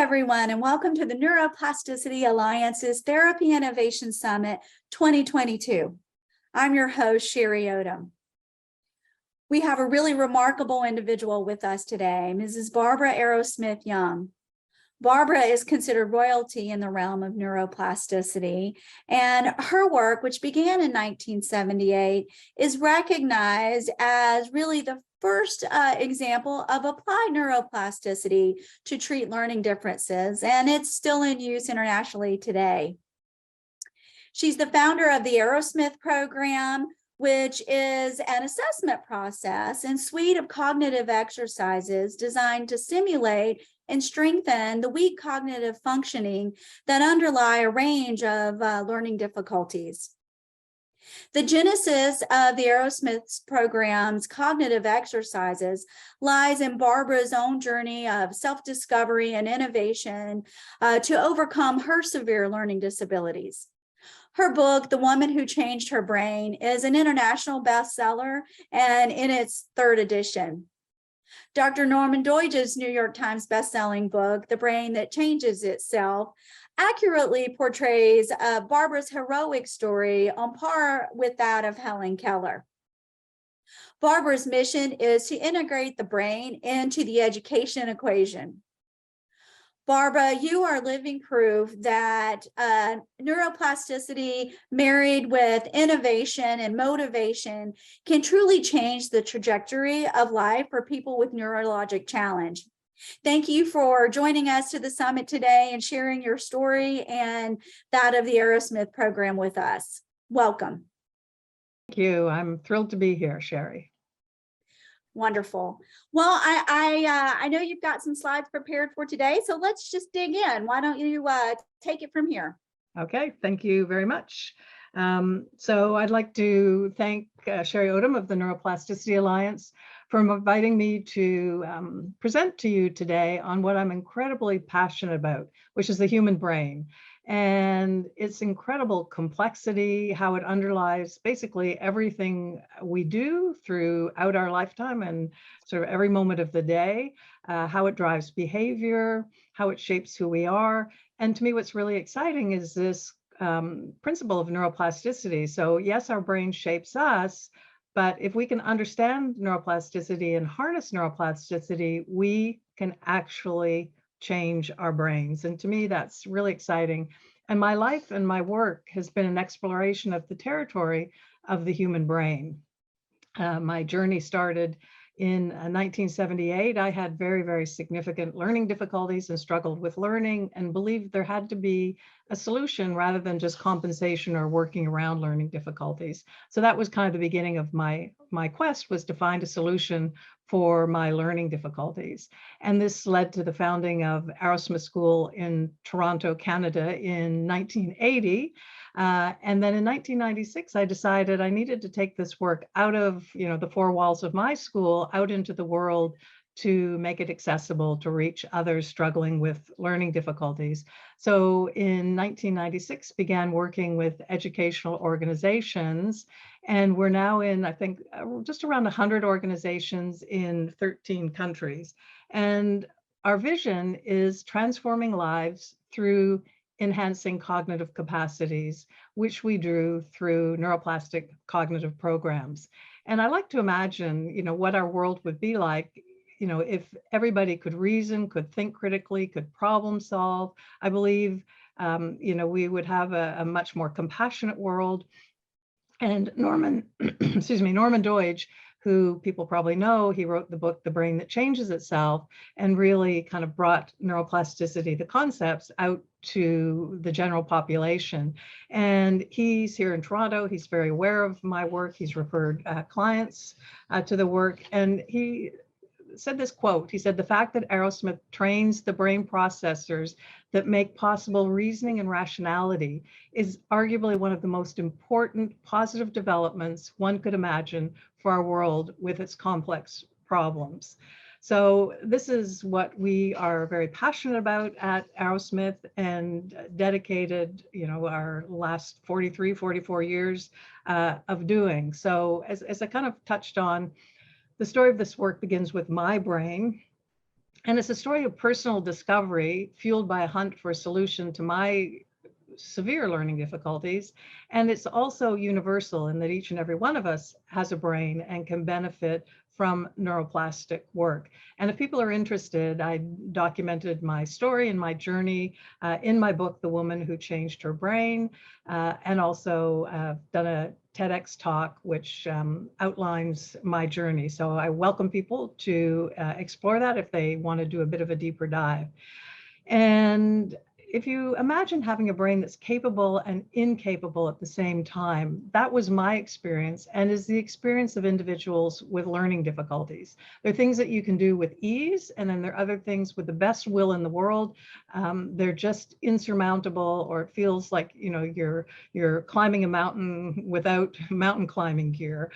everyone, and welcome to the Neuroplasticity Alliance's Therapy Innovation Summit 2022. I'm your host, Sherry Odom. We have a really remarkable individual with us today, Mrs. Barbara Arrowsmith-Young. Barbara is considered royalty in the realm of neuroplasticity, and her work, which began in 1978, is recognized as really the first example of applied neuroplasticity to treat learning differences, and it's still in use internationally today. She's the founder of the Arrowsmith program, which is an assessment process and suite of cognitive exercises designed to simulate and strengthen the weak cognitive functioning that underlie a range of learning difficulties. The genesis of the Arrowsmith program's cognitive exercises lies in Barbara's own journey of self-discovery and innovation to overcome her severe learning disabilities. Her book, The Woman Who Changed Her Brain, is an international bestseller and in its third edition. Dr. Norman Doidge's New York Times bestselling book, The Brain That Changes Itself, accurately portrays Barbara's heroic story on par with that of Helen Keller. Barbara's mission is to integrate the brain into the education equation. Barbara, you are living proof that neuroplasticity married with innovation and motivation can truly change the trajectory of life for people with neurologic challenge. Thank you for joining us to the summit today and sharing your story and that of the Arrowsmith program with us. Welcome. Thank you. I'm thrilled to be here, Sherry. Wonderful. Well, I know you've got some slides prepared for today, so let's just dig in. Why don't you take it from here? Okay, thank you very much. So I'd like to thank Sherry Odom of the Neuroplasticity Alliance for inviting me to present to you today on what I'm incredibly passionate about, which is the human brain and its incredible complexity, how it underlies basically everything we do throughout our lifetime and sort of every moment of the day, how it drives behavior, how it shapes who we are. And to me, what's really exciting is this principle of neuroplasticity. So yes, our brain shapes us, but if we can understand neuroplasticity and harness neuroplasticity, we can actually change our brains. And to me, that's really exciting. And my life and my work has been an exploration of the territory of the human brain. My journey started in 1978. I had very, very significant learning difficulties and struggled with learning and believed there had to be a solution rather than just compensation or working around learning difficulties. So that was kind of the beginning of my quest, was to find a solution for my learning difficulties. And this led to the founding of Arrowsmith School in Toronto, Canada in 1980. And then in 1996, I decided I needed to take this work out of the four walls of my school, out into the world, to make it accessible to reach others struggling with learning difficulties. So in 1996, began working with educational organizations, and we're now in, I think, just around 100 organizations in 13 countries. And our vision is transforming lives through enhancing cognitive capacities, which we do through neuroplastic cognitive programs. And I like to imagine, what our world would be like, if everybody could reason, could think critically, could problem solve. I believe, we would have a much more compassionate world. And Norman, Norman Doidge, who people probably know, he wrote the book, The Brain That Changes Itself, and really kind of brought neuroplasticity, the concepts, out to the general population. And he's here in Toronto. He's very aware of my work. He's referred clients to the work. And he said this quote. He said, "The fact that Arrowsmith trains the brain processors that make possible reasoning and rationality is arguably one of the most important positive developments one could imagine for our world with its complex problems." So this is what we are very passionate about at Arrowsmith and dedicated, our last 43, 44 years of doing. So as I kind of touched on, the story of this work begins with my brain. And it's a story of personal discovery fueled by a hunt for a solution to my severe learning difficulties. And it's also universal in that each and every one of us has a brain and can benefit from neuroplastic work. And if people are interested, I documented my story and my journey in my book, The Woman Who Changed Her Brain, and also done a TEDx talk, which outlines my journey. So I welcome people to explore that if they want to do a bit of a deeper dive. And if you imagine having a brain that's capable and incapable at the same time, that was my experience and is the experience of individuals with learning difficulties. There are things that you can do with ease, and then there are other things with the best will in the world. They're just insurmountable, or it feels like, you know, you're climbing a mountain without mountain climbing gear.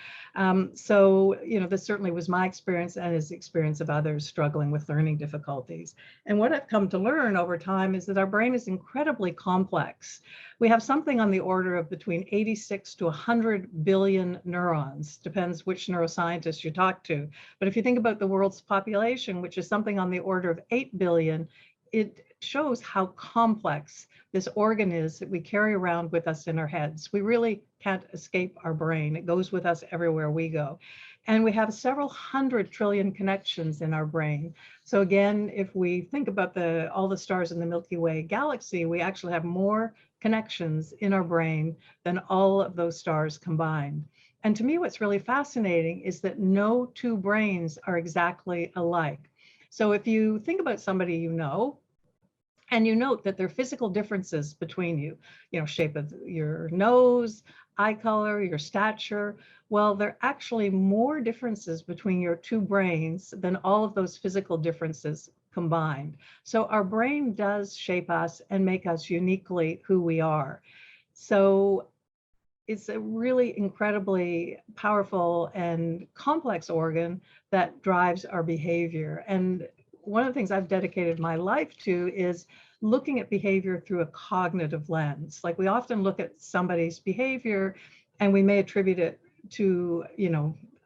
So, you know, this certainly was my experience and is the experience of others struggling with learning difficulties. And what I've come to learn over time is that our brain is incredibly complex. We have something on the order of between 86 to 100 billion neurons, depends which neuroscientist you talk to. But if you think about the world's population, which is something on the order of 8 billion, it shows how complex this organ is that we carry around with us in our heads. We really can't escape our brain. It goes with us everywhere we go. And we have several 100 trillion connections in our brain. So again, if we think about all the stars in the Milky Way galaxy, we actually have more connections in our brain than all of those stars combined. And to me, what's really fascinating is that no two brains are exactly alike. So if you think about somebody you know, and you note that there are physical differences between you, shape of your nose, eye color, your stature. Well, there are actually more differences between your two brains than all of those physical differences combined. So our brain does shape us and make us uniquely who we are. So it's a really incredibly powerful and complex organ that drives our behavior. And one of the things I've dedicated my life to is looking at behavior through a cognitive lens. Like, we often look at somebody's behavior and we may attribute it to,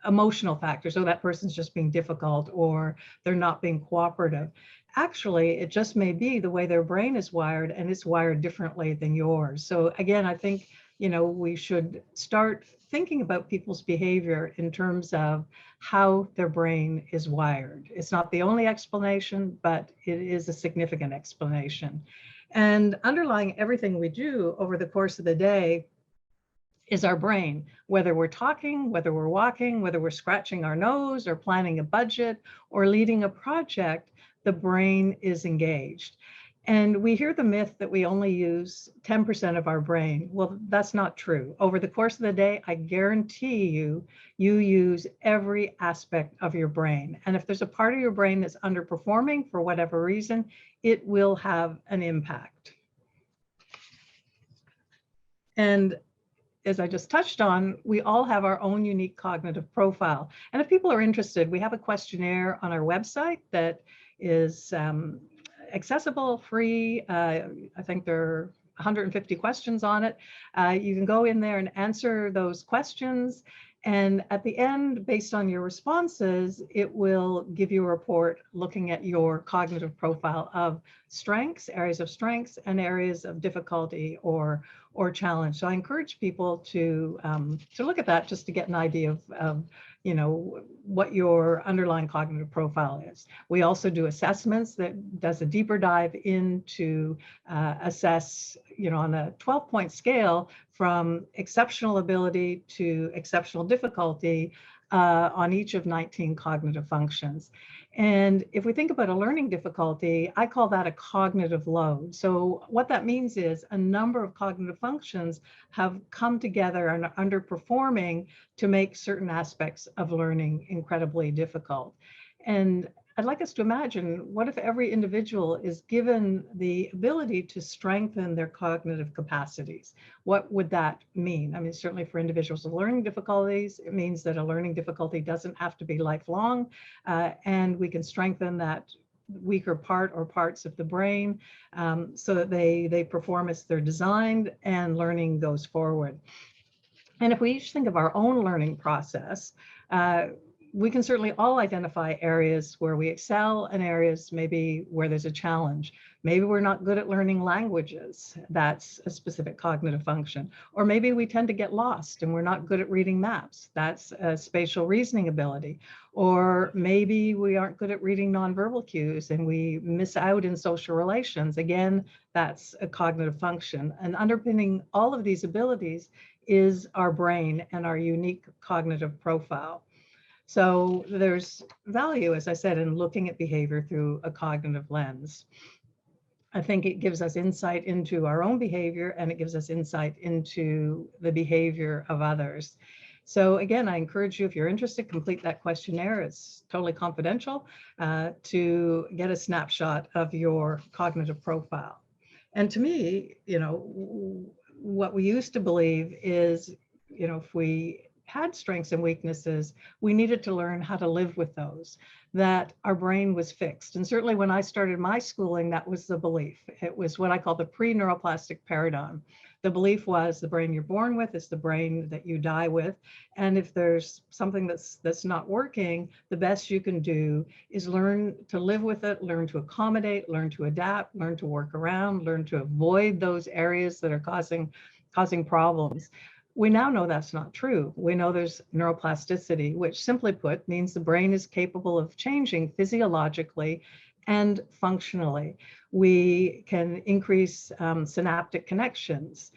emotional factors. So that person's just being difficult, or they're not being cooperative. Actually, it just may be the way their brain is wired, and it's wired differently than yours. So again, I think, we should start thinking about people's behavior in terms of how their brain is wired. It's not the only explanation, but it is a significant explanation. And underlying everything we do over the course of the day is our brain. Whether we're talking, whether we're walking, whether we're scratching our nose or planning a budget or leading a project, the brain is engaged. And we hear the myth that we only use 10% of our brain. Well, that's not true. Over the course of the day, I guarantee you use every aspect of your brain. And if there's a part of your brain that's underperforming for whatever reason, it will have an impact. And as I just touched on, we all have our own unique cognitive profile. And if people are interested, we have a questionnaire on our website that is accessible, free. I think there are 150 questions on it. You can go in there and answer those questions. And at the end, based on your responses, it will give you a report looking at your cognitive profile of strengths, areas of strengths, and areas of difficulty or challenge. So I encourage people to look at that, just to get an idea of what your underlying cognitive profile is. We also do assessments that does a deeper dive into assess, on a 12-point scale from exceptional ability to exceptional difficulty on each of 19 cognitive functions. And if we think about a learning difficulty, I call that a cognitive load. So what that means is a number of cognitive functions have come together and are underperforming to make certain aspects of learning incredibly difficult. And I'd like us to imagine, what if every individual is given the ability to strengthen their cognitive capacities? What would that mean? I mean, certainly for individuals with learning difficulties, it means that a learning difficulty doesn't have to be lifelong, and we can strengthen that weaker part or parts of the brain so that they perform as they're designed and learning goes forward. And if we each think of our own learning process, we can certainly all identify areas where we excel and areas maybe where there's a challenge. Maybe we're not good at learning languages. That's a specific cognitive function. Or maybe we tend to get lost and we're not good at reading maps. That's a spatial reasoning ability. Or maybe we aren't good at reading nonverbal cues and we miss out in social relations. Again, that's a cognitive function. And underpinning all of these abilities is our brain and our unique cognitive profile. So there's value, as I said, in looking at behavior through a cognitive lens. I think it gives us insight into our own behavior and it gives us insight into the behavior of others. So again, I encourage you, if you're interested, complete that questionnaire. It's totally confidential to get a snapshot of your cognitive profile. And to me, what we used to believe is, if we had strengths and weaknesses, we needed to learn how to live with those, that our brain was fixed. And certainly when I started my schooling, that was the belief. It was what I call the pre-neuroplastic paradigm. The belief was the brain you're born with is the brain that you die with. And if there's something that's not working, the best you can do is learn to live with it, learn to accommodate, learn to adapt, learn to work around, learn to avoid those areas that are causing problems. We now know that's not true. We know there's neuroplasticity, which simply put means the brain is capable of changing physiologically and functionally. We can increase synaptic connections.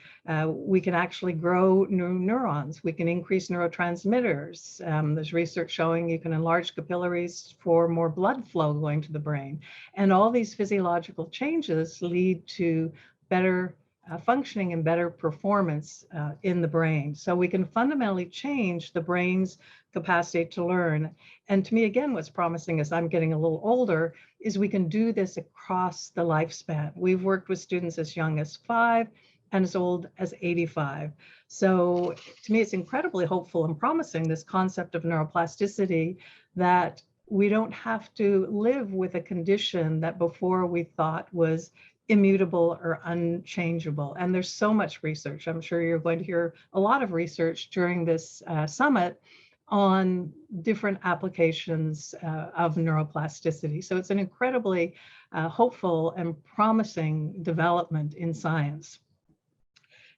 We can actually grow new neurons. We can increase neurotransmitters. There's research showing you can enlarge capillaries for more blood flow going to the brain. And all these physiological changes lead to better functioning and better performance in the brain. So we can fundamentally change the brain's capacity to learn. And to me, again, what's promising as I'm getting a little older is we can do this across the lifespan. We've worked with students as young as 5 and as old as 85. So to me, it's incredibly hopeful and promising, this concept of neuroplasticity, that we don't have to live with a condition that before we thought was immutable or unchangeable. And there's so much research. I'm sure you're going to hear a lot of research during this summit on different applications of neuroplasticity. So it's an incredibly hopeful and promising development in science.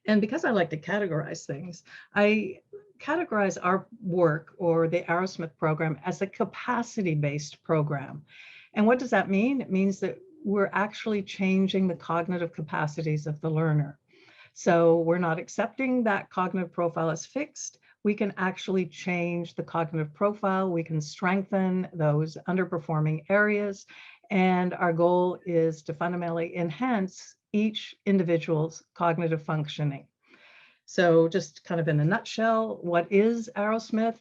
And because I like to categorize things, I categorize our work, or the Arrowsmith program, as a capacity-based program. And what does that mean? It means that we're actually changing the cognitive capacities of the learner. So we're not accepting that cognitive profile as fixed. We can actually change the cognitive profile. We can strengthen those underperforming areas. And our goal is to fundamentally enhance each individual's cognitive functioning. So just kind of in a nutshell, what is Arrowsmith?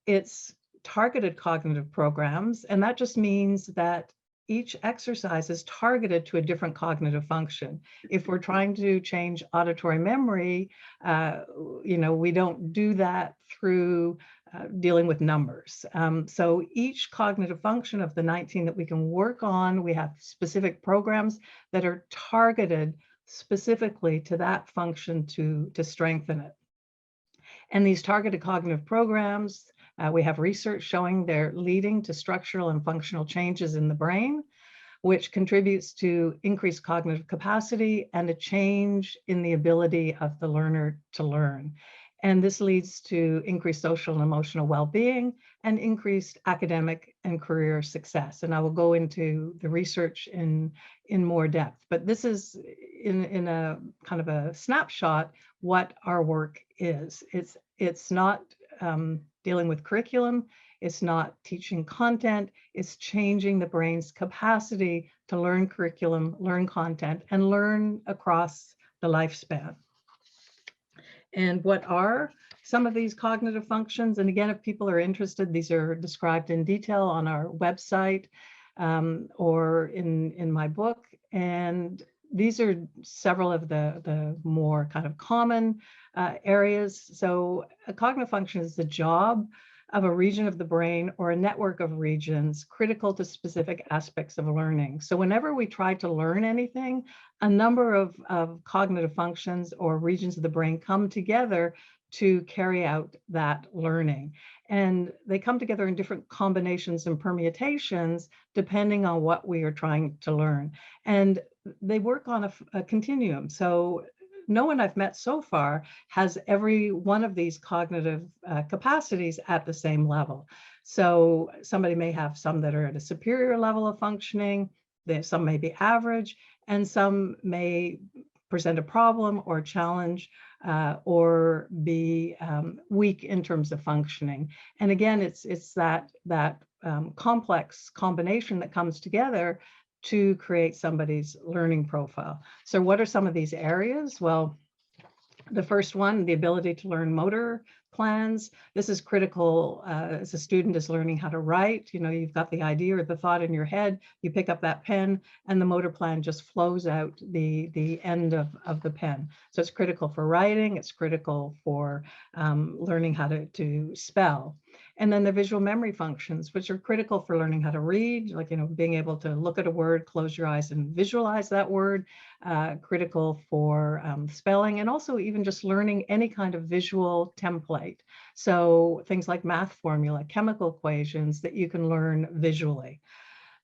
It's targeted cognitive programs, and that just means that each exercise is targeted to a different cognitive function. If we're trying to change auditory memory, we don't do that through dealing with numbers. So each cognitive function of the 19 that we can work on, we have specific programs that are targeted specifically to that function to strengthen it. And these targeted cognitive programs, we have research showing they're leading to structural and functional changes in the brain, which contributes to increased cognitive capacity and a change in the ability of the learner to learn. And this leads to increased social and emotional well-being and increased academic and career success. And I will go into the research in more depth, but this is in a kind of a snapshot what our work is. It's not dealing with curriculum, it's not teaching content, it's changing the brain's capacity to learn curriculum, learn content, and learn across the lifespan. And what are some of these cognitive functions? And again, if people are interested, these are described in detail on our website or in my book. And these are several of the more kind of common areas. So a cognitive function is the job of a region of the brain or a network of regions critical to specific aspects of learning. So whenever we try to learn anything, a number of cognitive functions or regions of the brain come together to carry out that learning. And they come together in different combinations and permutations depending on what we are trying to learn. And they work on a continuum. So no one I've met so far has every one of these cognitive capacities at the same level. So somebody may have some that are at a superior level of functioning, some may be average, and some may present a problem or challenge or be weak in terms of functioning. And again, it's that complex combination that comes together to create somebody's learning profile. So what are some of these areas? Well, the first one, the ability to learn motor plans. This is critical as a student is learning how to write. You know, you've got the idea or the thought in your head, you pick up that pen and the motor plan just flows out the end of the pen. So it's critical for writing, it's critical for learning how to spell. And then the visual memory functions, which are critical for learning how to read, like, you know, being able to look at a word, close your eyes and visualize that word, critical for spelling, and also even just learning any kind of visual template. So things like math formula, chemical equations that you can learn visually.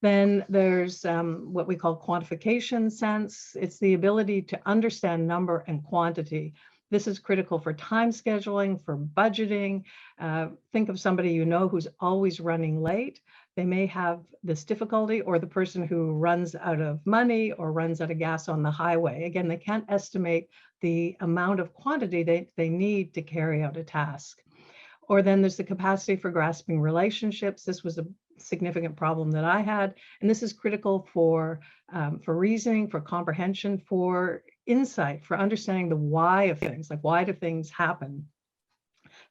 Then there's what we call quantification sense. It's the ability to understand number and quantity. This is critical for time scheduling, for budgeting. Think of somebody you know who's always running late. They may have this difficulty, or the person who runs out of money or runs out of gas on the highway. Again, they can't estimate the amount of quantity they need to carry out a task. Or then there's the capacity for grasping relationships. This was a significant problem that I had, and this is critical for reasoning, for comprehension, for insight, for understanding the why of things, like why do things happen.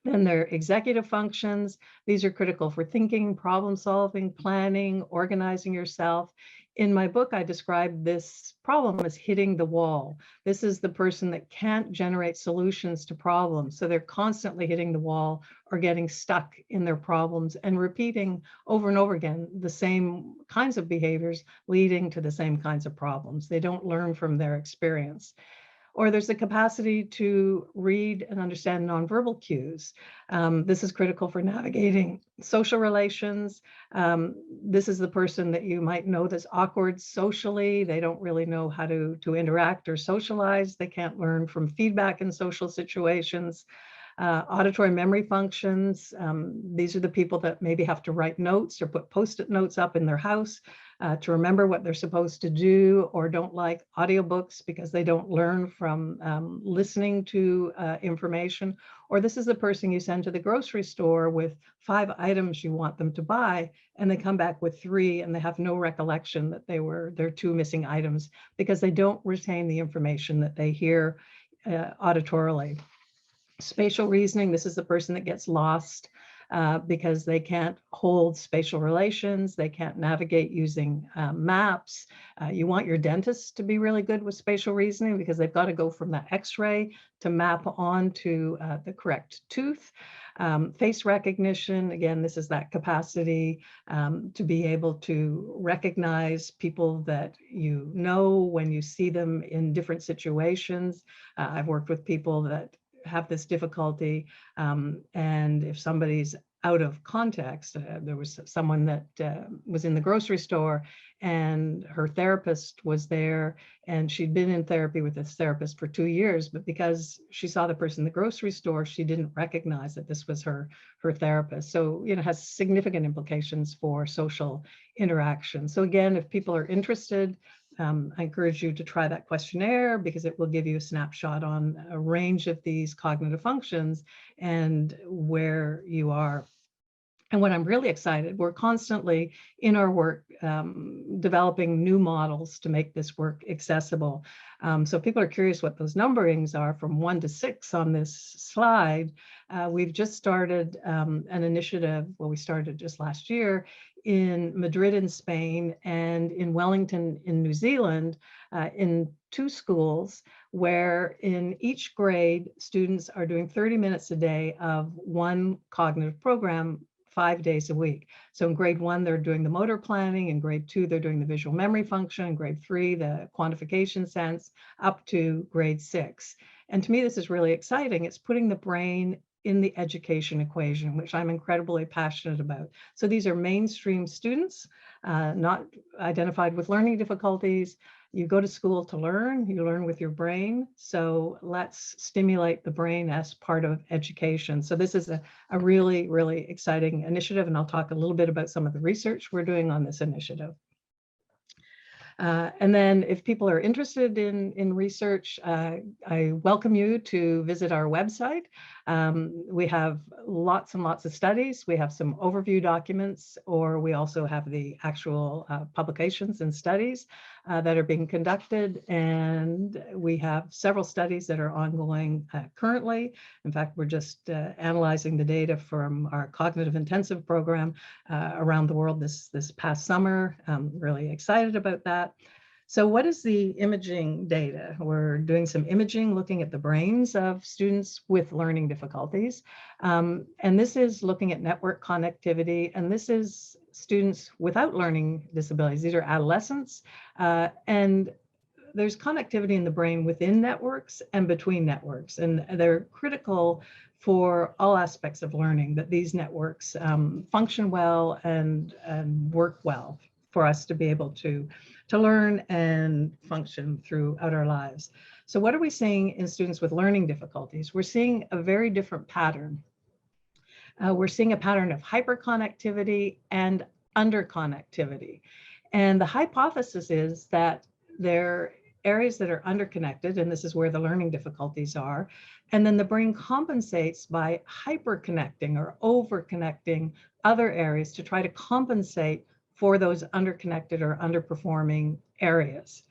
Then there are executive functions. These are critical for thinking, problem solving, planning, organizing yourself. In my book, I describe this problem as hitting the wall. This is the person that can't generate solutions to problems. So they're constantly hitting the wall or getting stuck in their problems and repeating over and over again the same kinds of behaviors leading to the same kinds of problems. They don't learn from their experience. Or there's the capacity to read and understand nonverbal cues. This is critical for navigating social relations. This is the person that you might know that's awkward socially. They don't really know how to interact or socialize. They can't learn from feedback in social situations. Auditory memory functions. These are the people that maybe have to write notes or put Post-it notes up in their house to remember what they're supposed to do, or don't like audiobooks because they don't learn from listening to information. Or this is the person you send to the grocery store with 5 items you want them to buy, and they come back with 3 and they have no recollection that there are 2 missing items because they don't retain the information that they hear auditorily. Spatial reasoning, this is the person that gets lost because they can't hold spatial relations, they can't navigate using maps. You want your dentist to be really good with spatial reasoning because they've got to go from that X-ray to map onto the correct tooth. Face recognition, again, this is that capacity to be able to recognize people that you know when you see them in different situations. I've worked with people that have this difficulty, and if somebody's out of context, there was someone that was in the grocery store and her therapist was there, and she'd been in therapy with this therapist for 2 years, but because she saw the person in the grocery store, she didn't recognize that this was her therapist. So, you know, it has significant implications for social interaction. So again, if people are interested, I encourage you to try that questionnaire because it will give you a snapshot on a range of these cognitive functions and where you are. And when I'm really excited, we're constantly in our work developing new models to make this work accessible. So if people are curious what those numberings are from 1 to 6 on this slide, we've just started an initiative, well, we started just last year, in Madrid in Spain and in Wellington in New Zealand, in 2 schools where in each grade students are doing 30 minutes a day of one cognitive program 5 days a week. So in grade 1, they're doing the motor planning. In grade 2, they're doing the visual memory function. In grade 3, the quantification sense, up to grade 6. And to me, this is really exciting. It's putting the brain in the education equation, which I'm incredibly passionate about. So these are mainstream students, not identified with learning difficulties. You go to school to learn, you learn with your brain. So let's stimulate the brain as part of education. So this is a really, really exciting initiative. And I'll talk a little bit about some of the research we're doing on this initiative. And then if people are interested in research, I welcome you to visit our website. We have lots and lots of studies. We have some overview documents, or we also have the actual publications and studies that are being conducted. And we have several studies that are ongoing currently. In fact, we're just analyzing the data from our cognitive intensive program around the world this past summer. I'm really excited about that. So what is the imaging data? We're doing some imaging, looking at the brains of students with learning difficulties. And this is looking at network connectivity, and this is students without learning disabilities. These are adolescents, and there's connectivity in the brain within networks and between networks, and they're critical for all aspects of learning, that these networks function well and work well for us to be able to learn and function throughout our lives. So what are we seeing in students with learning difficulties? We're seeing a very different pattern. We're seeing a pattern of hyperconnectivity and underconnectivity. And the hypothesis is that there are areas that are underconnected, and this is where the learning difficulties are. And then the brain compensates by hyperconnecting or overconnecting other areas to try to compensate for those underconnected or underperforming areas.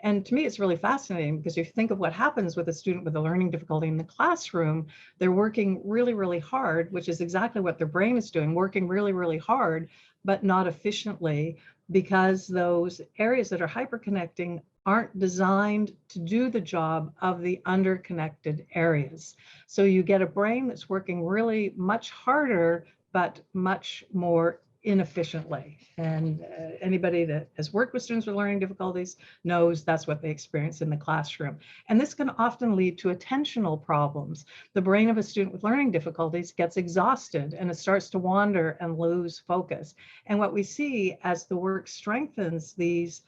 And to me, it's really fascinating, because if you think of what happens with a student with a learning difficulty in the classroom, they're working really, really hard, which is exactly what their brain is doing, working really, really hard, but not efficiently, because those areas that are hyperconnecting aren't designed to do the job of the underconnected areas. So you get a brain that's working really much harder, but much more inefficiently. And anybody that has worked with students with learning difficulties knows that's what they experience in the classroom. And this can often lead to attentional problems. The brain of a student with learning difficulties gets exhausted, and it starts to wander and lose focus. And what we see as the work strengthens these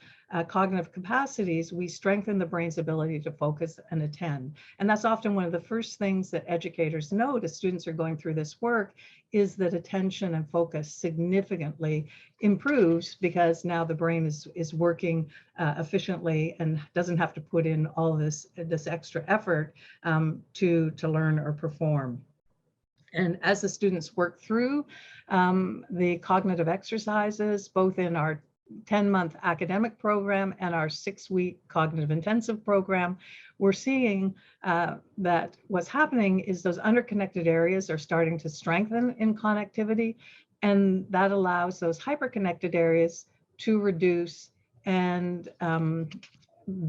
cognitive capacities, we strengthen the brain's ability to focus and attend. And that's often one of the first things that educators note as students are going through this work, is that attention and focus significantly improves, because now the brain is working efficiently and doesn't have to put in all this extra effort to learn or perform. And as the students work through the cognitive exercises, both in our 10-month academic program and our 6-week cognitive intensive program, we're seeing that what's happening is those underconnected areas are starting to strengthen in connectivity, and that allows those hyperconnected areas to reduce and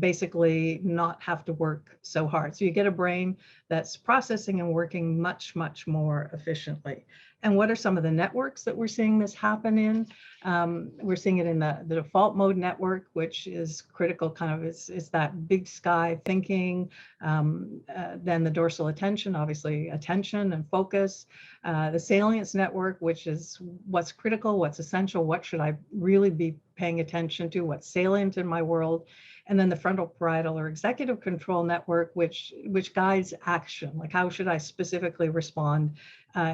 basically not have to work so hard. So you get a brain that's processing and working much, much more efficiently. And what are some of the networks that we're seeing this happen in? We're seeing it in the default mode network, which is critical, kind of is that big sky thinking. Then the dorsal attention, obviously attention and focus. The salience network, which is what's critical, what's essential, what should I really be paying attention to, what's salient in my world. And then the frontal parietal or executive control network, which guides action, like how should I specifically respond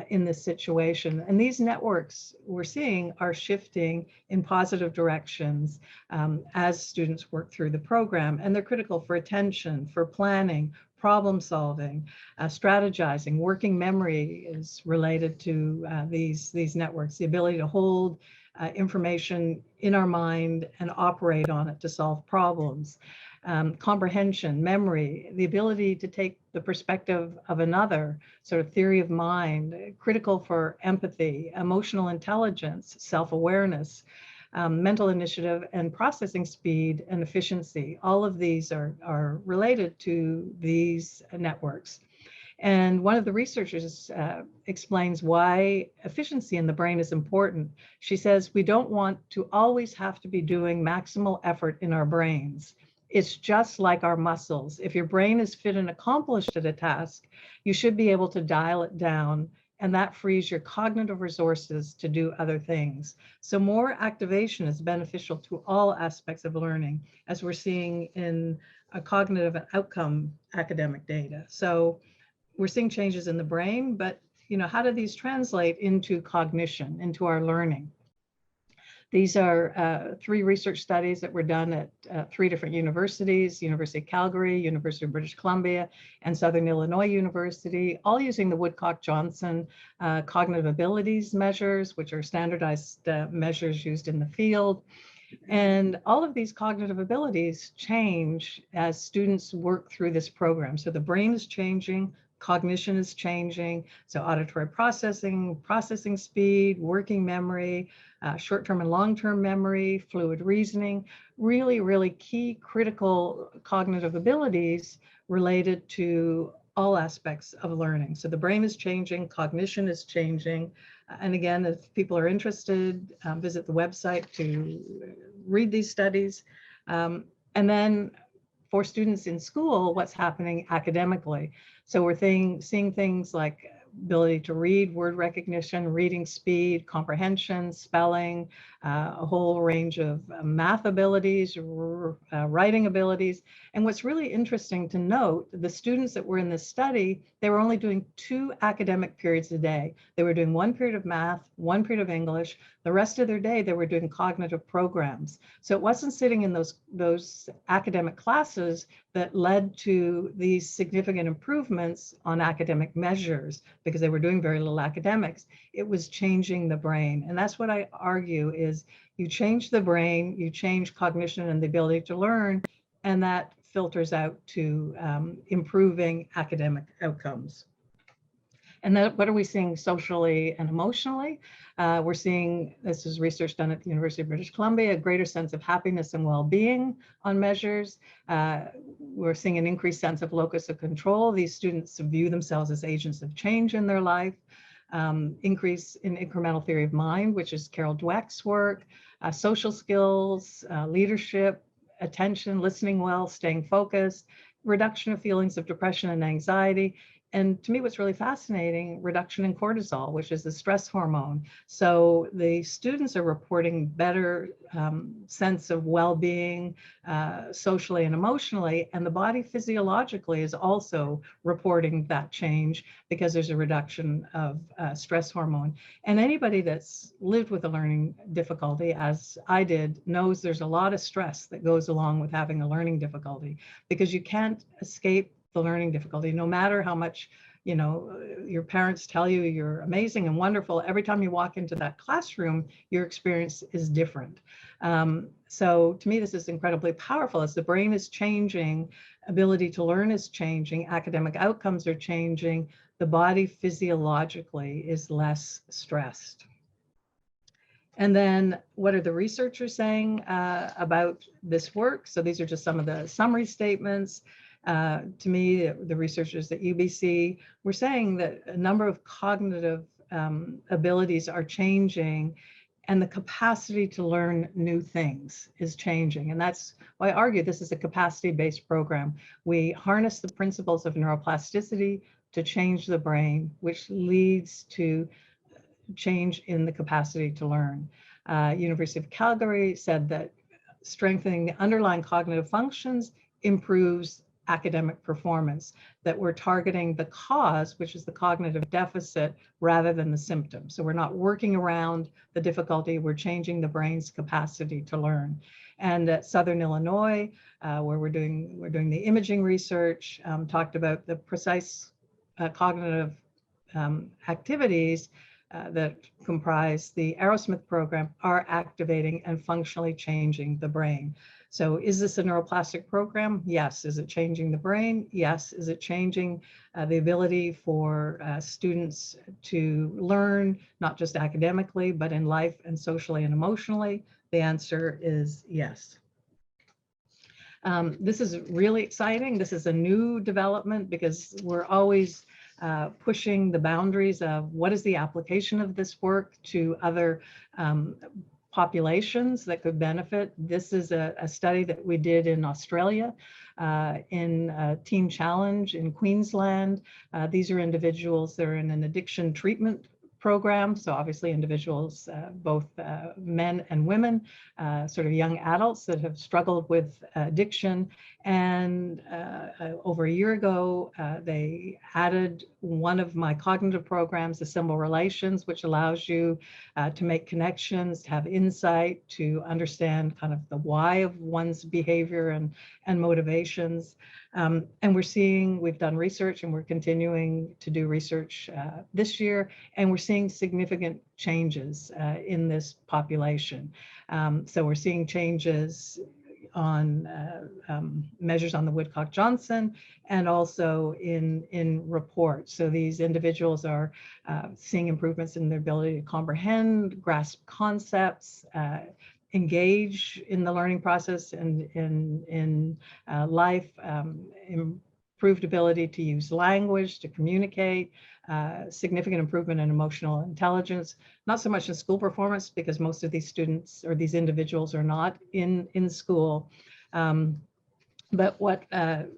in this situation. And these networks we're seeing are shifting in positive directions as students work through the program. And they're critical for attention, for planning, problem solving, strategizing. Working memory is related to these networks, the ability to hold information in our mind and operate on it to solve problems. Comprehension, memory, the ability to take the perspective of another, sort of theory of mind, critical for empathy, emotional intelligence, self-awareness, mental initiative, and processing speed and efficiency. All of these are related to these networks. And one of the researchers explains why efficiency in the brain is important. She says, we don't want to always have to be doing maximal effort in our brains. It's just like our muscles. If your brain is fit and accomplished at a task, you should be able to dial it down, and that frees your cognitive resources to do other things. So more activation is beneficial to all aspects of learning, as we're seeing in a cognitive and outcome academic data. So we're seeing changes in the brain, but how do these translate into cognition, into our learning? These are 3 research studies that were done at 3 different universities: University of Calgary, University of British Columbia, and Southern Illinois University, all using the Woodcock-Johnson cognitive abilities measures, which are standardized measures used in the field. And all of these cognitive abilities change as students work through this program. So the brain is changing, cognition is changing. So auditory processing, processing speed, working memory, short-term and long-term memory, fluid reasoning, really, really key critical cognitive abilities related to all aspects of learning. So the brain is changing, cognition is changing. And again, if people are interested, visit the website to read these studies. And then for students in school, what's happening academically. So we're seeing things like ability to read, word recognition, reading speed, comprehension, spelling, a whole range of math abilities, writing abilities. And what's really interesting to note, the students that were in this study, they were only doing 2 academic periods a day. They were doing 1 period of math, 1 period of English. The rest of their day, they were doing cognitive programs. So it wasn't sitting in those academic classes that led to these significant improvements on academic measures, because they were doing very little academics. It was changing the brain. And that's what I argue is you change the brain, you change cognition and the ability to learn, and that filters out to improving academic outcomes. And then what are we seeing socially and emotionally? We're seeing, this is research done at the University of British Columbia, a greater sense of happiness and well-being on measures. We're seeing an increased sense of locus of control. These students view themselves as agents of change in their life. Increase in incremental theory of mind, which is Carol Dweck's work, social skills, leadership, attention, listening well, staying focused, reduction of feelings of depression and anxiety. And to me, what's really fascinating, reduction in cortisol, which is the stress hormone. So the students are reporting better sense of well-being socially and emotionally, and the body physiologically is also reporting that change because there's a reduction of stress hormone. And anybody that's lived with a learning difficulty, as I did, knows there's a lot of stress that goes along with having a learning difficulty, because you can't escape the learning difficulty, no matter how much your parents tell you you're amazing and wonderful. Every time you walk into that classroom, your experience is different. So to me, this is incredibly powerful. As the brain is changing, ability to learn is changing, academic outcomes are changing, the body physiologically is less stressed. And then what are the researchers saying about this work? So these are just some of the summary statements. To me, the researchers at UBC were saying that a number of cognitive abilities are changing, and the capacity to learn new things is changing. And that's why I argue this is a capacity-based program. We harness the principles of neuroplasticity to change the brain, which leads to change in the capacity to learn. University of Calgary said that strengthening the underlying cognitive functions improves academic performance, that we're targeting the cause, which is the cognitive deficit, rather than the symptom. So we're not working around the difficulty, we're changing the brain's capacity to learn. And at Southern Illinois, where we're doing the imaging research, talked about the precise cognitive activities that comprise the Arrowsmith program are activating and functionally changing the brain. So is this a neuroplastic program? Yes. Is it changing the brain? Yes. Is it changing the ability for students to learn, not just academically, but in life and socially and emotionally? The answer is yes. This is really exciting. This is a new development because we're always pushing the boundaries of what is the application of this work to other populations that could benefit. This is a study that we did in Australia in Teen Challenge in Queensland. These are individuals that are in an addiction treatment program. So obviously individuals, both men and women, sort of young adults that have struggled with addiction. And over a year ago, they added one of my cognitive programs, the Symbol Relations, which allows you to make connections, to have insight, to understand kind of the why of one's behavior and motivations. And we've done research and we're continuing to do research this year, and we're seeing significant changes in this population. So we're seeing changes on measures on the Woodcock-Johnson and also in reports. So these individuals are seeing improvements in their ability to comprehend, grasp concepts, engage in the learning process and in life, improved ability to use language, to communicate, significant improvement in emotional intelligence, not so much in school performance because most of these students or these individuals are not in school. But what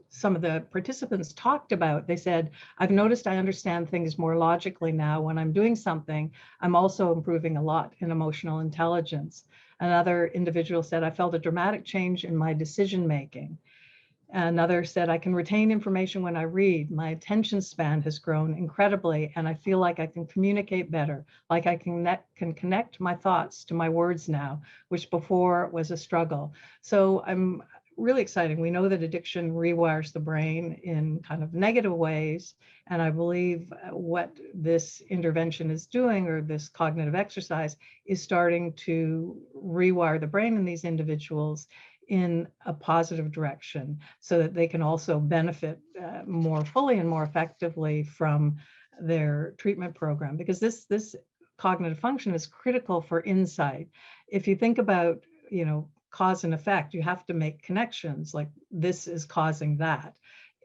some of the participants talked about, they said, I've noticed I understand things more logically now. When I'm doing something, I'm also improving a lot in emotional intelligence. Another individual said, I felt a dramatic change in my decision making. Another said, I can retain information when I read. My attention span has grown incredibly, and I feel like I can communicate better, like I can connect my thoughts to my words now, which before was a struggle. So I'm really exciting. We know that addiction rewires the brain in kind of negative ways. And I believe what this intervention is doing, or this cognitive exercise, is starting to rewire the brain in these individuals in a positive direction so that they can also benefit more fully and more effectively from their treatment program. Because this cognitive function is critical for insight. If you think about, cause and effect, you have to make connections, like this is causing that.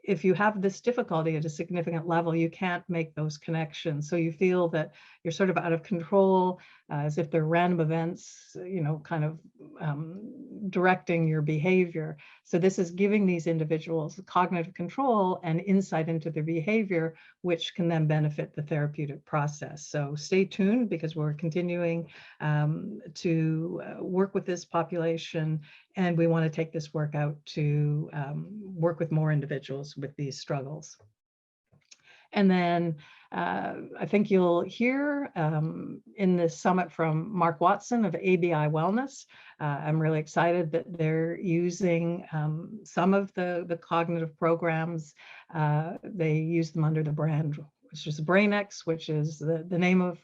If you have this difficulty at a significant level, you can't make those connections. So you feel that you're sort of out of control, as if they're random events, kind of directing your behavior. So this is giving these individuals cognitive control and insight into their behavior, which can then benefit the therapeutic process. So stay tuned, because we're continuing to work with this population, and we want to take this work out to work with more individuals with these struggles. And then I think you'll hear in this summit from Mark Watson of ABI Wellness. I'm really excited that they're using some of the cognitive programs. They use them under the brand, which is BrainX, which is the name of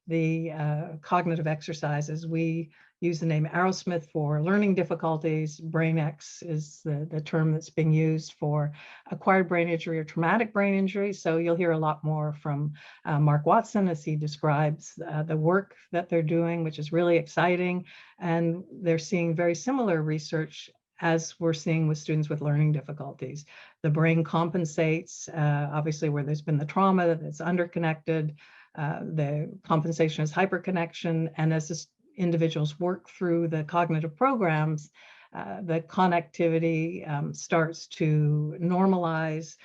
the cognitive exercises. We use the name Arrowsmith for learning difficulties. BrainX is the term that's being used for acquired brain injury or traumatic brain injury. So you'll hear a lot more from Mark Watson as he describes the work that they're doing, which is really exciting. And they're seeing very similar research as we're seeing with students with learning difficulties. The brain compensates, obviously, where there's been the trauma that's underconnected. The compensation is hyperconnection. And as this individuals work through the cognitive programs, the connectivity starts to normalize.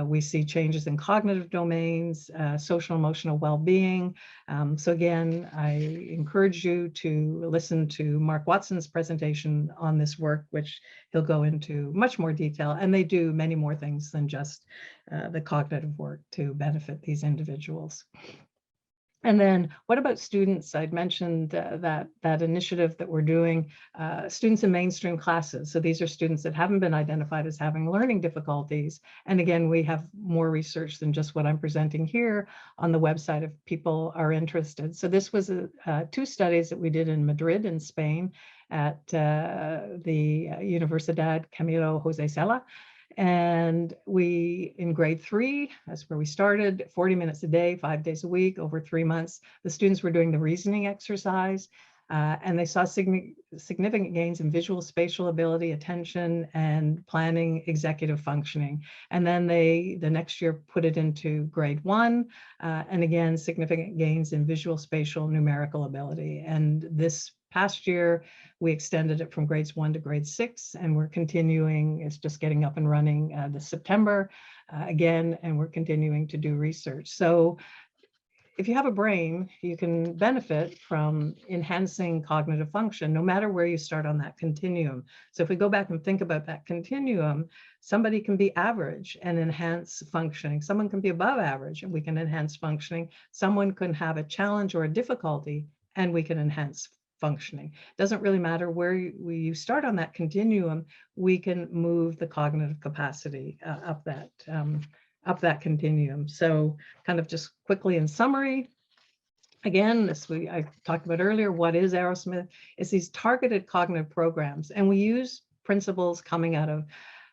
We see changes in cognitive domains, social emotional well-being. So again, I encourage you to listen to Mark Watson's presentation on this work, which he'll go into much more detail. And they do many more things than just the cognitive work to benefit these individuals. And then what about students? I'd mentioned that initiative that we're doing, students in mainstream classes. So these are students that haven't been identified as having learning difficulties. And again, we have more research than just what I'm presenting here on the website if people are interested. So this was 2 studies that we did in Madrid in Spain at the Universidad Camilo José Cela. And we, in grade 3, that's where we started, 40 minutes a day, 5 days a week, over 3 months, the students were doing the reasoning exercise, and they saw significant gains in visual spatial ability, attention, and planning, executive functioning. And then they, the next year, put it into grade 1, and again, significant gains in visual spatial numerical ability. And this past year, we extended it from grades 1 to grade 6, and we're continuing. It's just getting up and running this September again, and we're continuing to do research. So if you have a brain, you can benefit from enhancing cognitive function, no matter where you start on that continuum. So if we go back and think about that continuum, somebody can be average and enhance functioning. Someone can be above average and we can enhance functioning. Someone can have a challenge or a difficulty and we can enhance functioning. Doesn't really matter where you start on that continuum, we can move the cognitive capacity up that continuum. So kind of just quickly in summary, again, I talked about earlier, what is Arrowsmith? It's these targeted cognitive programs, and we use principles coming out of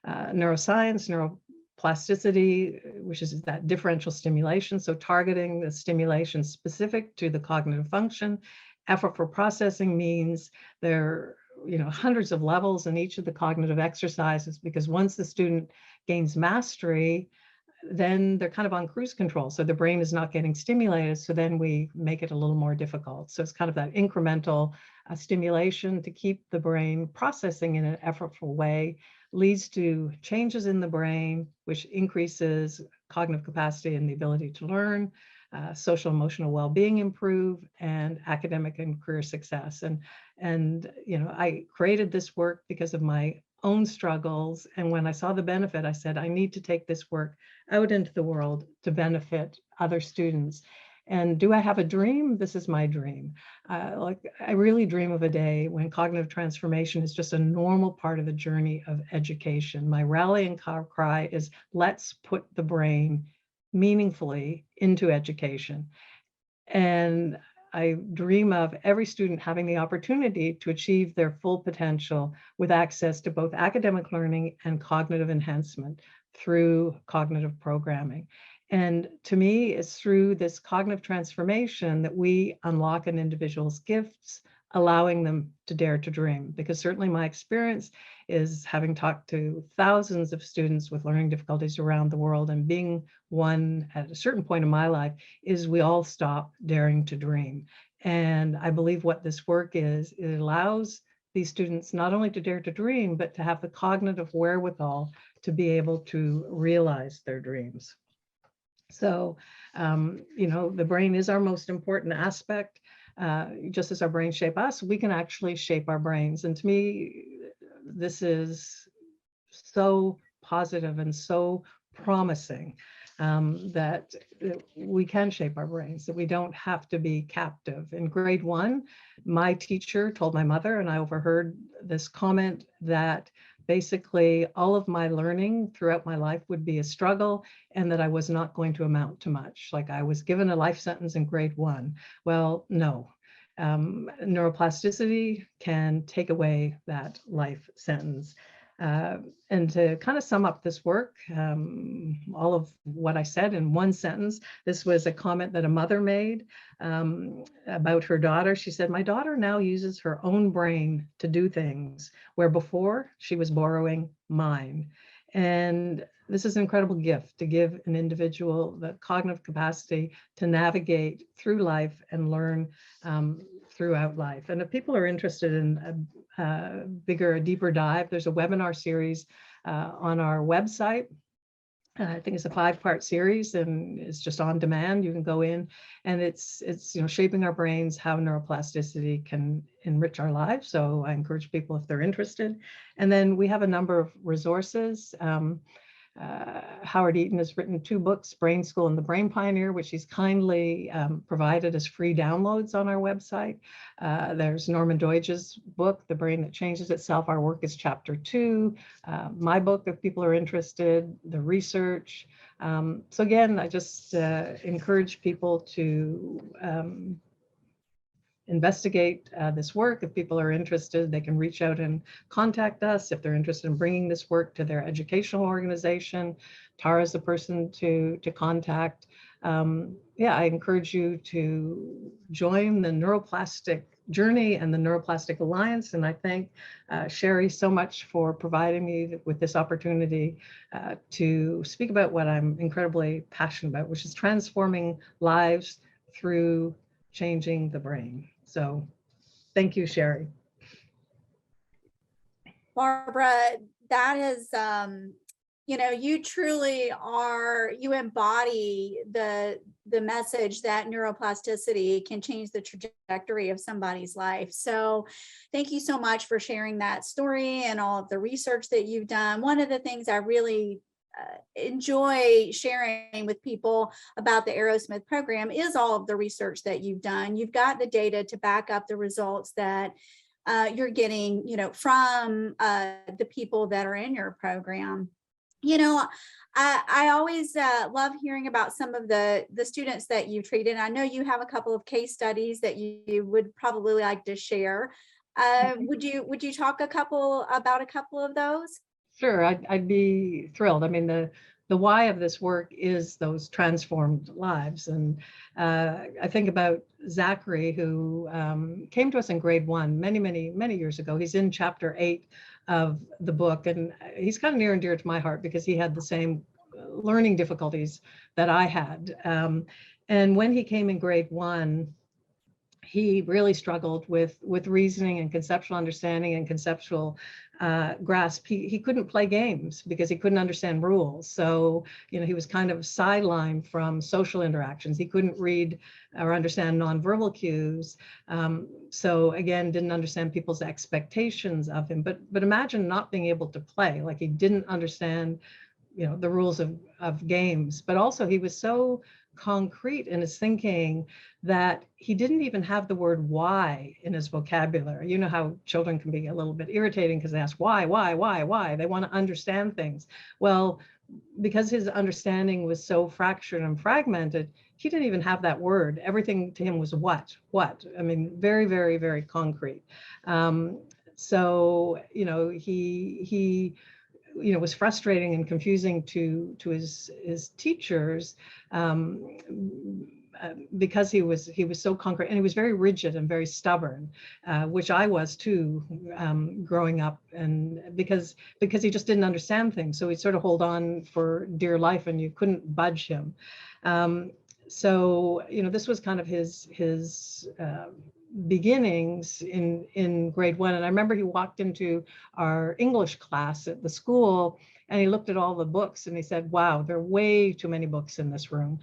neuroscience, neuroplasticity, which is that differential stimulation. So targeting the stimulation specific to the cognitive function. Effort for processing means there are hundreds of levels in each of the cognitive exercises, because once the student gains mastery, then they're kind of on cruise control. So the brain is not getting stimulated. So then we make it a little more difficult. So it's kind of that incremental stimulation to keep the brain processing in an effortful way, leads to changes in the brain, which increases cognitive capacity and the ability to learn, social emotional well-being improve, and academic and career success. And I created this work because of my own struggles. And when I saw the benefit, I said, I need to take this work out into the world to benefit other students. And do I have a dream? This is my dream. I really dream of a day when cognitive transformation is just a normal part of the journey of education. My rallying cry is, let's put the brain meaningfully into education. And I dream of every student having the opportunity to achieve their full potential with access to both academic learning and cognitive enhancement through cognitive programming. And to me, it's through this cognitive transformation that we unlock an individual's gifts, allowing them to dare to dream. Because certainly my experience is, having talked to thousands of students with learning difficulties around the world, and being one at a certain point in my life, is we all stop daring to dream. And I believe what this work is, it allows these students not only to dare to dream, but to have the cognitive wherewithal to be able to realize their dreams. So, the brain is our most important aspect. Just as our brains shape us, we can actually shape our brains. And to me, this is so positive and so promising, that we can shape our brains, that we don't have to be captive. In grade 1, my teacher told my mother, and I overheard this comment, that basically all of my learning throughout my life would be a struggle, and that I was not going to amount to much. Like I was given a life sentence in grade 1. Well, no. Neuroplasticity can take away that life sentence. And to kind of sum up this work, all of what I said in one sentence, this was a comment that a mother made about her daughter. She said, my daughter now uses her own brain to do things, where before she was borrowing mine. And this is an incredible gift, to give an individual the cognitive capacity to navigate through life and learn throughout life. And if people are interested in a deeper dive, there's a webinar series on our website. I think it's a 5-part series, and it's just on demand. You can go in, and it's shaping our brains, how neuroplasticity can enrich our lives. So I encourage people, if they're interested. And then we have a number of resources. Howard Eaton has written 2 books, Brain School and The Brain Pioneer, which he's kindly provided as free downloads on our website. There's Norman Doidge's book, The Brain That Changes Itself. Our work is chapter 2. My book, if people are interested, the research. So again, I just encourage people to investigate this work. If people are interested, they can reach out and contact us. If they're interested in bringing this work to their educational organization, Tara's the person to contact. I encourage you to join the Neuroplastic journey and the Neuroplastic Alliance. And I thank Sherry so much for providing me with this opportunity to speak about what I'm incredibly passionate about, which is transforming lives through changing the brain. So Thank you, Sherry. Barbara, that is, you truly are, you embody the message that neuroplasticity can change the trajectory of somebody's life. So thank you so much for sharing that story and all of the research that you've done. One of the things I really enjoy sharing with people about the Arrowsmith program is all of the research that you've done. You've got the data to back up the results that you're getting, from the people that are in your program. I always love hearing about some of the students that you treated. I know you have a couple of case studies that you would probably like to share. Would you talk about a couple of those? Sure, I'd be thrilled. I mean, the why of this work is those transformed lives. And I think about Zachary, who came to us in grade 1 many years ago. He's in chapter 8 of the book, and he's kind of near and dear to my heart because he had the same learning difficulties that I had. And when he came in grade 1, he really struggled with reasoning and conceptual understanding and conceptual grasp. He couldn't play games because he couldn't understand rules. So, he was kind of sidelined from social interactions. He couldn't read or understand nonverbal cues. So again, didn't understand people's expectations of him. But imagine not being able to play, like he didn't understand, the rules of games. But also he was so concrete in his thinking that he didn't even have the word why in his vocabulary. You know how children can be a little bit irritating because they ask why. They want to understand things. Well, because his understanding was so fractured and fragmented, he didn't even have that word. Everything to him was what. I mean, very, very, very concrete. So, he was frustrating and confusing to his teachers because he was so concrete, and he was very rigid and very stubborn, which I was too, growing up, and because he just didn't understand things, so he'd sort of hold on for dear life, and you couldn't budge him. So this was kind of his beginnings in grade 1. And I remember he walked into our English class at the school, and he looked at all the books and he said, wow, there are way too many books in this room,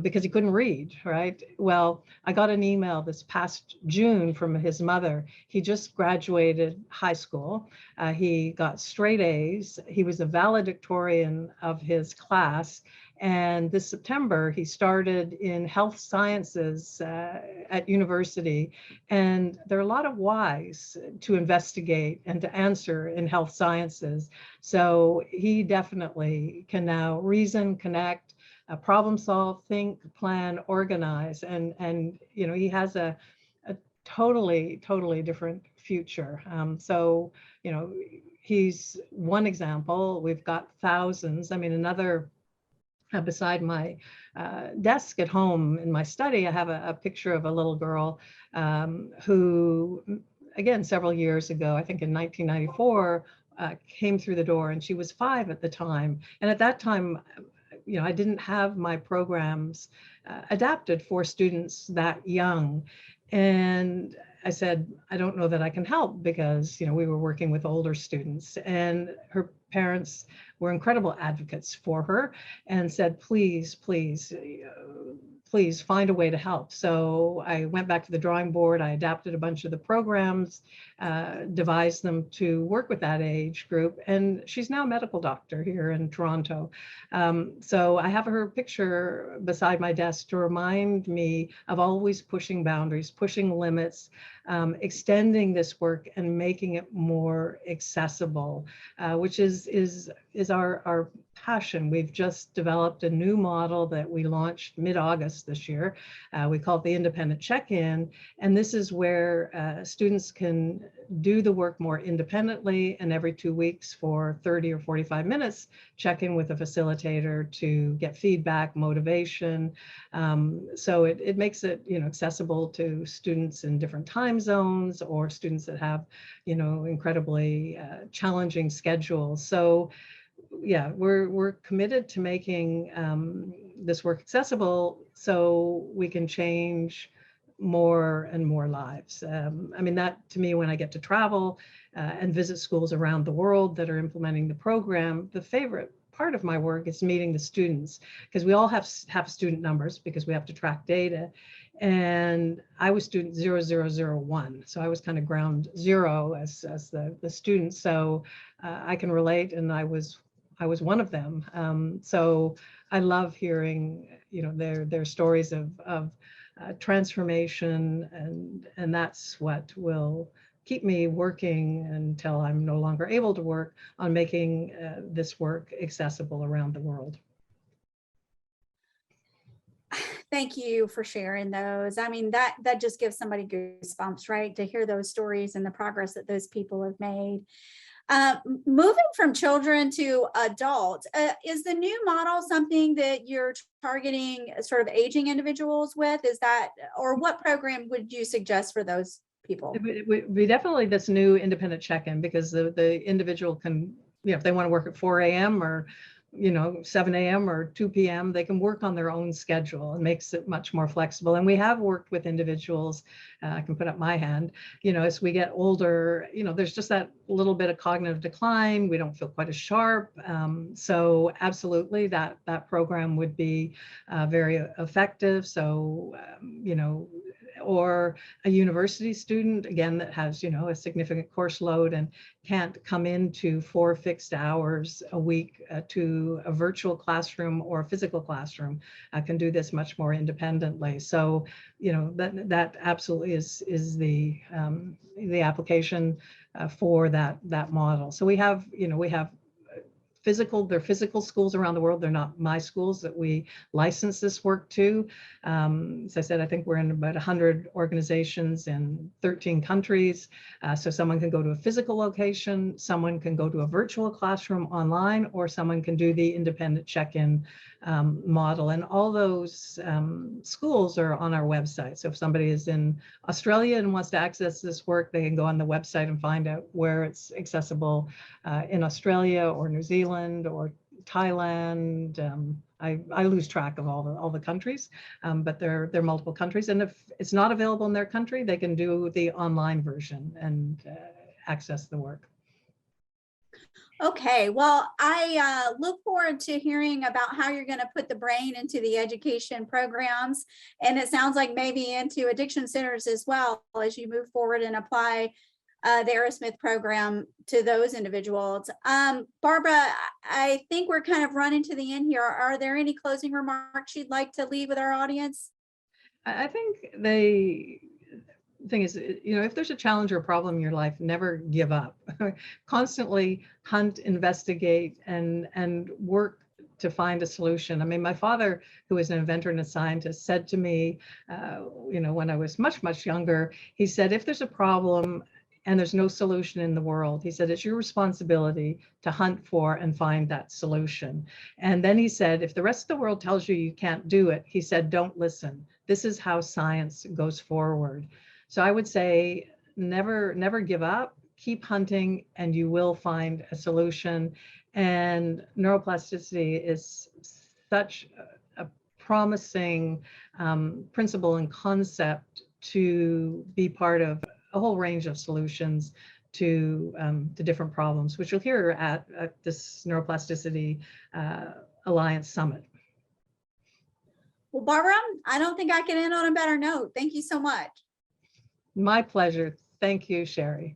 because he couldn't read, right? Well, I got an email this past June from his mother. He just graduated high school. He got straight A's. He was a valedictorian of his class. And this September, he started in health sciences at university. And there are a lot of whys to investigate and to answer in health sciences. So he definitely can now reason, connect, problem solve, think, plan, organize. And he has a totally different future. So, he's one example. We've got thousands. I mean, another, beside my desk at home in my study, I have a picture of a little girl who, again, several years ago, I think in 1994, came through the door, and she was 5 at the time. And at that time, I didn't have my programs adapted for students that young. And I said, I don't know that I can help, because, we were working with older students, and her parents were incredible advocates for her and said, please find a way to help. So I went back to the drawing board. I adapted a bunch of the programs, devised them to work with that age group. And she's now a medical doctor here in Toronto. So I have her picture beside my desk to remind me of always pushing boundaries, pushing limits, extending this work and making it more accessible, which is our passion. We've just developed a new model that we launched mid-August this year. We call it the independent check-in. And this is where students can do the work more independently, and every 2 weeks for 30 or 45 minutes, check in with a facilitator to get feedback, motivation. So it makes it, accessible to students in different time zones, or students that have, incredibly challenging schedules. So yeah, we're committed to making this work accessible so we can change more and more lives. I mean, that to me, when I get to travel and visit schools around the world that are implementing the program, the favorite part of my work is meeting the students, because we all have student numbers because we have to track data. And I was student 0001, so I was kind of ground zero as the student. So I can relate, and I was one of them. So I love hearing, you know, their stories of transformation, and that's what will keep me working until I'm no longer able to work on making this work accessible around the world. Thank you for sharing those. I mean, that just gives somebody goosebumps, right? To hear those stories and the progress that those people have made. Moving from children to adults, is the new model something that you're targeting sort of aging individuals with? Is that, or what program would you suggest for those people? It would be definitely this new independent check-in, because the individual can, you know, if they want to work at 4 a.m. or, you know, 7 a.m. or 2 p.m., they can work on their own schedule. It makes it much more flexible. And we have worked with individuals, I can put up my hand, you know, as we get older, you know, there's just that little bit of cognitive decline. We don't feel quite as sharp. So absolutely that program would be very effective. So, you know, or a university student, again, that has, you know, a significant course load and can't come into 4 fixed hours a week to a virtual classroom or a physical classroom, can do this much more independently. So, you know, that absolutely is the application for that model. So we have, you know, they're physical schools around the world. They're not my schools that we license this work to. As I said, I think we're in about 100 organizations in 13 countries. So someone can go to a physical location, someone can go to a virtual classroom online, or someone can do the independent check-in model. And all those schools are on our website. So if somebody is in Australia and wants to access this work, they can go on the website and find out where it's accessible in Australia or New Zealand or Thailand. I lose track of all the countries, but there are multiple countries. And if it's not available in their country, they can do the online version and access the work. Okay, well, I look forward to hearing about how you're going to put the brain into the education programs. And it sounds like maybe into addiction centers as well, as you move forward and apply the Arrowsmith program to those individuals. Barbara, I think we're kind of running to the end here. Are there any closing remarks you'd like to leave with our audience? I think the thing is, you know, if there's a challenge or a problem in your life, never give up. Constantly hunt, investigate, and work to find a solution. I mean, my father, who is an inventor and a scientist, said to me, you know, when I was much younger, he said, if there's a problem and there's no solution in the world, he said, it's your responsibility to hunt for and find that solution. And then he said, if the rest of the world tells you you can't do it, he said, don't listen. This is how science goes forward. So I would say, never give up, keep hunting, and you will find a solution. And neuroplasticity is such a promising principle and concept to be part of a whole range of solutions to different problems, which you'll hear at this Neuroplasticity Alliance Summit. Well, Barbara, I don't think I can end on a better note. Thank you so much. My pleasure. Thank you, Sherry.